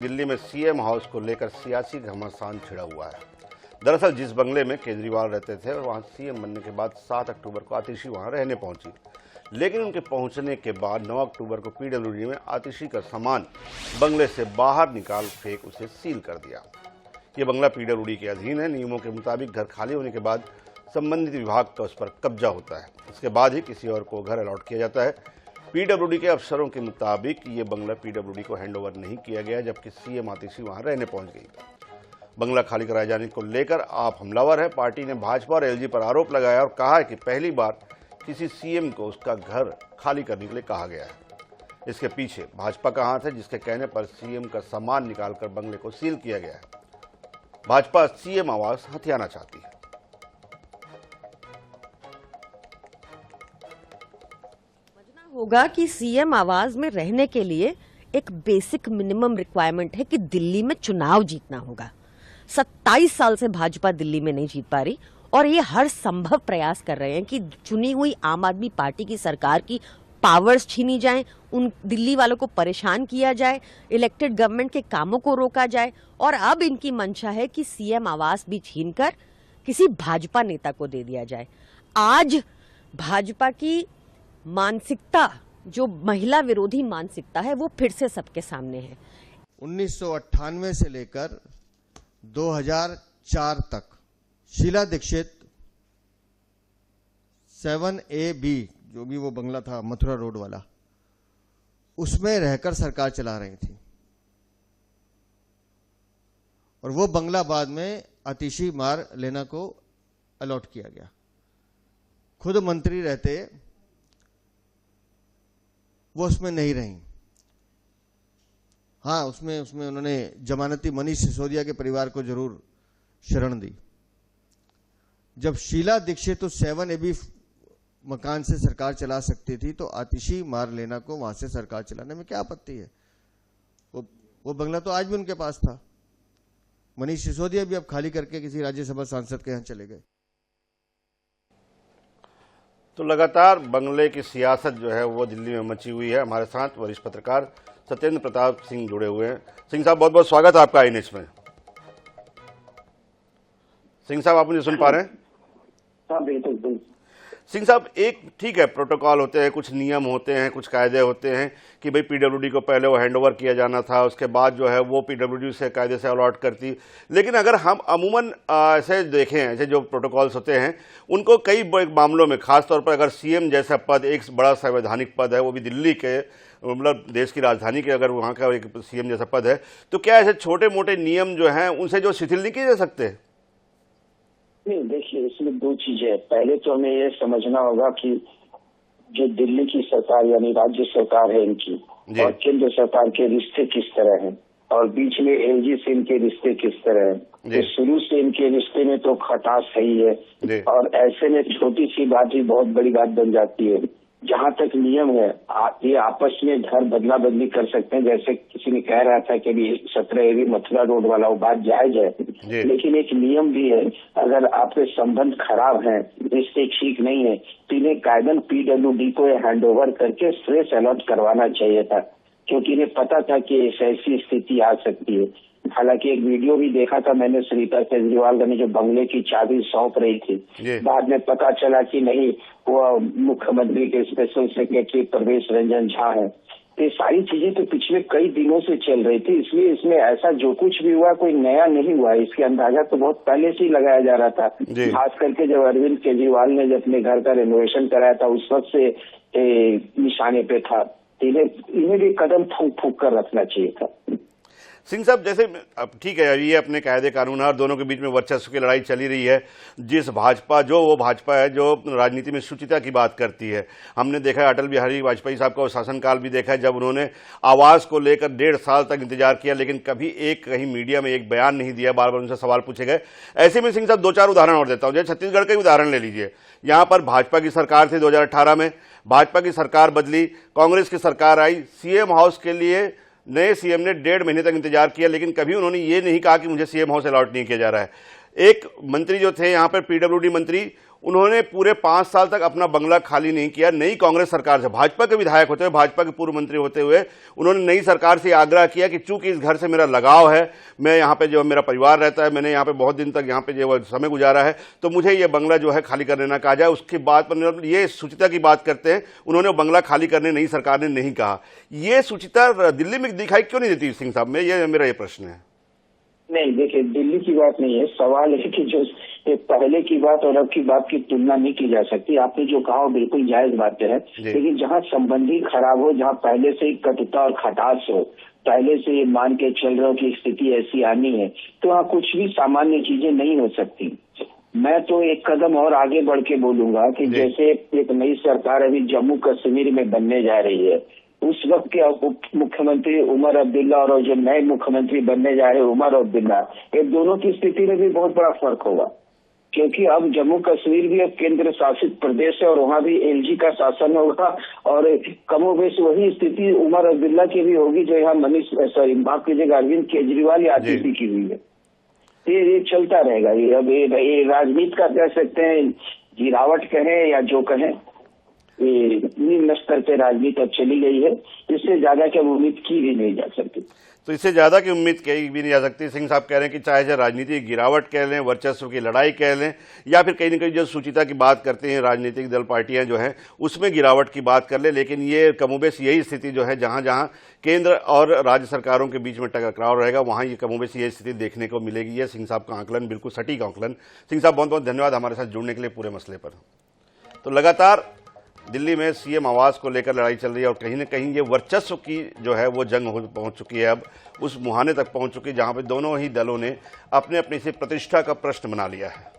दिल्ली में CM house को लेकर सियासी घमासान छिड़ा हुआ है। दरअसल जिस बंगले में केजरीवाल रहते थे वहां सीएम बनने के बाद 7 अक्टूबर को आतिशी वहां रहने पहुंची, लेकिन उनके पहुंचने के बाद 9 अक्टूबर को पीडब्ल्यूडी में आतिशी का सामान बंगले से बाहर निकाल फेंक उसे सील कर दिया। ये बंगला पीडब्ल्यूडी के अधीन है। नियमों के मुताबिक घर खाली होने के बाद संबंधित विभाग का उस पर कब्जा होता है। इसके बाद ही किसी और को घर अलॉट किया जाता है। पीडब्ल्यूडी के अफसरों के मुताबिक ये बंगला पीडब्ल्यूडी को हैंडओवर नहीं किया गया, जबकि सीएम आतिशी वहां रहने पहुंच गई। बंगला खाली कराए जाने को लेकर आप हमलावर है। पार्टी ने भाजपा और एलजी पर आरोप लगाया और कहा है कि पहली बार किसी सीएम को उसका घर खाली करने के लिए कहा गया है। इसके पीछे भाजपा का हाथ है, जिसके कहने पर सीएम का सामान निकालकर बंगले को सील किया गया है। भाजपा सीएम आवास हथियाना चाहती है। होगा कि सीएम आवास में रहने के लिए एक बेसिक मिनिमम रिक्वायरमेंट है कि दिल्ली में चुनाव जीतना होगा। 27 साल से भाजपा दिल्ली में नहीं जीत पा रही और ये हर संभव प्रयास कर रहे हैं कि चुनी हुई आम आदमी पार्टी की सरकार की पावर्स छीनी जाएं, उन दिल्ली वालों को परेशान किया जाए, इलेक्टेड गवर्नमेंट के कामों को रोका जाए। और अब इनकी मंशा है कि सीएम आवास भी छीनकर किसी भाजपा नेता को दे दिया जाए। आज भाजपा की मानसिकता, जो महिला विरोधी मानसिकता है, वो फिर से सबके सामने है। 1998 से लेकर 2004 तक शीला दीक्षित 7AB, जो भी वो बंगला था मथुरा रोड वाला, उसमें रहकर सरकार चला रही थी और वो बंगला बाद में आतिशी मार लेना को अलॉट किया गया। खुद मंत्री रहते वो उसमें नहीं रही। हाँ, उसमें उन्होंने जमानती मनीष सिसोदिया के परिवार को जरूर शरण दी। जब शीला दीक्षित तो 7AB मकान से सरकार चला सकती थी, तो आतिशी मार लेना को वहां से सरकार चलाने में क्या आपत्ति है? वो बंगला तो आज भी उनके पास था। मनीष सिसोदिया भी अब खाली करके किसी राज्यसभा सांसद के यहां चले गए। तो लगातार बंगले की सियासत जो है वो दिल्ली में मची हुई है। हमारे साथ वरिष्ठ पत्रकार सत्येंद्र प्रताप सिंह जुड़े हुए हैं। सिंह साहब, बहुत बहुत स्वागत है आपका INH में। सिंह साहब, आप मुझे सुन पा रहे हैं? हाँ, बिल्कुल। सिंह साहब, एक ठीक है, प्रोटोकॉल होते हैं, कुछ नियम होते हैं, कुछ कायदे होते हैं कि भाई पीडब्ल्यूडी को पहले वो हैंडओवर किया जाना था, उसके बाद जो है वो पीडब्ल्यूडी से कायदे से अलॉट करती। लेकिन अगर हम अमूमन ऐसे देखें, ऐसे जो प्रोटोकॉल्स होते हैं उनको कई मामलों में, खासतौर पर अगर सीएम जैसा पद, एक बड़ा संवैधानिक पद है, वो भी दिल्ली के, मतलब देश की राजधानी के, अगर वहाँ का एक सीएम जैसा पद है, तो क्या ऐसे छोटे मोटे नियम जो हैं उनसे जो शिथिल नहीं किए जा सकते? नहीं, देखिए, इसमें दो चीजें। पहले तो हमें ये समझना होगा कि जो दिल्ली की सरकार यानी राज्य सरकार है इनकी और केंद्र सरकार के रिश्ते किस तरह हैं और बीच में एलजी से इनके रिश्ते किस तरह हैं। तो शुरू से इनके रिश्ते में तो खटास है ही है और ऐसे में छोटी सी बात ही बहुत बड़ी बात बन जाती है। जहाँ तक नियम है, ये आपस में घर बदला बदली कर सकते हैं। जैसे किसी ने कह रहा था कि अभी 17AB मथुरा रोड वाला, वो बात जायज है, लेकिन एक नियम भी है। अगर आपके संबंध खराब हैं, रिश्ते ठीक नहीं है, तो इन्हें कायदन पीडब्ल्यूडी को हैंडओवर करके फ्रेश अलॉट करवाना चाहिए था, क्योंकि इन्हें पता था कि ऐसी स्थिति आ सकती है। हालांकि एक वीडियो भी देखा था मैंने, सुनीता केजरीवाल ने जो बंगले की चाबी सौंप रही थी, बाद में पता चला कि नहीं, वो मुख्यमंत्री के स्पेशल सेक्रेटरी प्रवेश रंजन झा है। ये सारी चीजें तो पिछले कई दिनों से चल रही थी, इसलिए इसमें ऐसा जो कुछ भी हुआ कोई नया नहीं हुआ। इसके अंदाजा तो बहुत पहले से ही लगाया जा रहा था। खास करके जब अरविंद केजरीवाल ने जब अपने घर का रेनोवेशन कराया था, उस वक्त से निशाने पे था। इन्हें भी कदम फूंक फूंक कर रखना चाहिए था। सिंह साहब, जैसे अब ठीक है, ये अपने कायदे कानून और दोनों के बीच में वर्चस्व की लड़ाई चली रही है। जिस भाजपा, जो वो भाजपा है जो राजनीति में शुचिता की बात करती है। हमने देखा है अटल बिहारी वाजपेयी साहब का शासनकाल भी देखा है, जब उन्होंने आवास को लेकर 1.5 साल तक इंतजार किया, लेकिन कभी एक कहीं मीडिया में एक बयान नहीं दिया, बार बार उनसे सवाल पूछे गए। ऐसे में सिंह साहब 2-4 उदाहरण और देता हूं। जैसे छत्तीसगढ़ का उदाहरण ले लीजिए। यहाँ पर भाजपा की सरकार थी 2018 में, भाजपा की सरकार बदली, कांग्रेस की सरकार आई। सीएम हाउस के लिए नए सीएम ने 1.5 महीने तक इंतजार किया, लेकिन कभी उन्होंने ये नहीं कहा कि मुझे सीएम हाउस अलॉट नहीं किया जा रहा है। एक मंत्री जो थे यहाँ पर पीडब्ल्यूडी मंत्री, उन्होंने पूरे 5 साल तक अपना बंगला खाली नहीं किया। नई कांग्रेस सरकार से, भाजपा के विधायक होते हुए, भाजपा के पूर्व मंत्री होते हुए, उन्होंने नई सरकार से आग्रह किया कि चूंकि इस घर से मेरा लगाव है, मैं यहाँ पे जो मेरा परिवार रहता है, मैंने यहाँ पे बहुत दिन तक यहाँ पे जो समय गुजारा है, तो मुझे ये बंगला जो है खाली करने ना कहा जाए। उसके बाद पर ये सुचिता की बात करते हैं, उन्होंने बंगला खाली करने नई सरकार ने नहीं कहा। ये सुचिता दिल्ली में दिखाई क्यों नहीं देती सिंह साहब में, ये मेरा ये प्रश्न है। नहीं, देखिए, दिल्ली की बात नहीं है, सवाल है कि जो पहले की बात और अब की बात की तुलना नहीं की जा सकती। आपने जो कहा वो बिल्कुल जायज बातें हैं, लेकिन जहाँ संबंधी खराब हो, जहाँ पहले से ही कटुता और खटास हो, पहले से ये मान के चल रहे हो कि स्थिति ऐसी आनी है, तो वहाँ कुछ भी सामान्य चीजें नहीं हो सकती। मैं तो एक कदम और आगे बढ़ के बोलूंगा कि जैसे एक नई सरकार अभी जम्मू कश्मीर में बनने जा रही है, उस वक्त के उप मुख्यमंत्री उमर अब्दुल्ला और जो नए मुख्यमंत्री बनने जा रहे उमर अब्दुल्ला, ये दोनों की स्थिति में भी बहुत बड़ा फर्क होगा, क्योंकि अब जम्मू कश्मीर भी अब केंद्र शासित प्रदेश है और वहाँ भी एलजी का शासन होगा और कमोबेश वही स्थिति उमर अब्दुल्ला की भी होगी जो यहाँ माफ कीजिएगा अरविंद केजरीवाल या आरसीपी की हुई है। ये चलता रहेगा। ये अब ये राजनीति का कह सकते हैं, गिरावट कहें या जो कहें, ये निम्न स्तर पे राजनीति अब चली गई है। इससे ज्यादा की उम्मीद की भी नहीं जा सकती। तो इससे ज्यादा की उम्मीद की भी नहीं जा सकती। सिंह साहब कह रहे हैं कि चाहे राजनीतिक गिरावट कह लें, वर्चस्व की लड़ाई कह लें, या फिर कहीं ना कहीं जो सुचिता की बात करते हैं राजनीतिक दल पार्टियां जो हैं उसमें गिरावट की बात कर ले, लेकिन ये कमोबेश यही स्थिति जो है जहां जहां केंद्र और राज्य सरकारों के बीच में टकराव रहेगा वहां ये कमोबेश ये स्थिति देखने को मिलेगी। ये सिंह साहब का आंकलन बिल्कुल सटीक आंकलन। सिंह साहब बहुत बहुत धन्यवाद हमारे साथ जुड़ने के लिए पूरे मसले पर। तो लगातार दिल्ली में सीएम आवास को लेकर लड़ाई चल रही है और कहीं ना कहीं ये वर्चस्व की जो है वो जंग पहुंच चुकी है, अब उस मुहाने तक पहुंच चुकी है जहां पे दोनों ही दलों ने अपने अपनी से प्रतिष्ठा का प्रश्न बना लिया है।